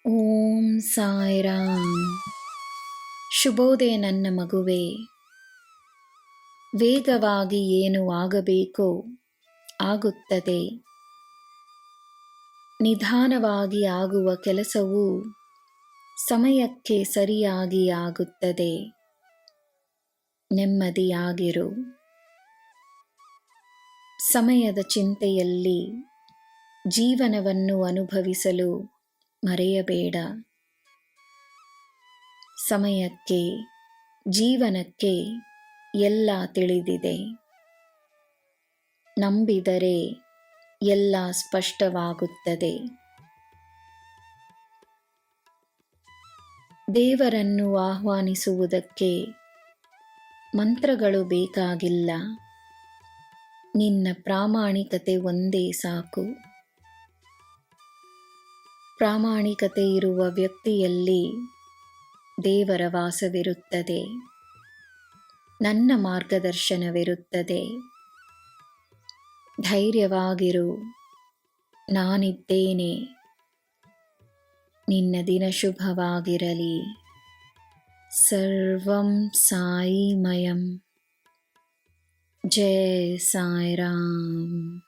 ಓಂ ಸಾಯಿರಾಮ್. ಶುಭೋದಯ ನನ್ನ ಮಗುವೆ. ವೇಗವಾಗಿ ಏನು ಆಗಬೇಕೋ ಆಗುತ್ತದೆ. ನಿಧಾನವಾಗಿ ಆಗುವ ಕೆಲಸವು ಸಮಯಕ್ಕೆ ಸರಿಯಾಗಿ ಆಗುತ್ತದೆ. ನೆಮ್ಮದಿಯಾಗಿರು. ಸಮಯದ ಚಿಂತೆಯಲ್ಲಿ ಜೀವನವನ್ನು ಅನುಭವಿಸಲು ಮರೆಯಬೇಡ. ಸಮಯಕ್ಕೆ, ಜೀವನಕ್ಕೆ ಎಲ್ಲ ತಿಳಿದಿದೆ. ನಂಬಿದರೆ ಎಲ್ಲ ಸ್ಪಷ್ಟವಾಗುತ್ತದೆ. ದೇವರನ್ನು ಆಹ್ವಾನಿಸುವುದಕ್ಕೆ ಮಂತ್ರಗಳು ಬೇಕಾಗಿಲ್ಲ. ನಿನ್ನ ಪ್ರಾಮಾಣಿಕತೆ ಒಂದೇ ಸಾಕು. ಪ್ರಾಮಾಣಿಕತೆ ಇರುವ ವ್ಯಕ್ತಿಯಲ್ಲಿ ದೇವರ ವಾಸವಿರುತ್ತದೆ. ನನ್ನ ಮಾರ್ಗದರ್ಶನವಿರುತ್ತದೆ. ಧೈರ್ಯವಾಗಿರು, ನಾನಿದ್ದೇನೆ. ನಿನ್ನ ದಿನ ಶುಭವಾಗಿರಲಿ. ಸರ್ವಂ ಸಾಯಿಮಯಂ. ಜೈ ಸಾಯಿರಾಮ್.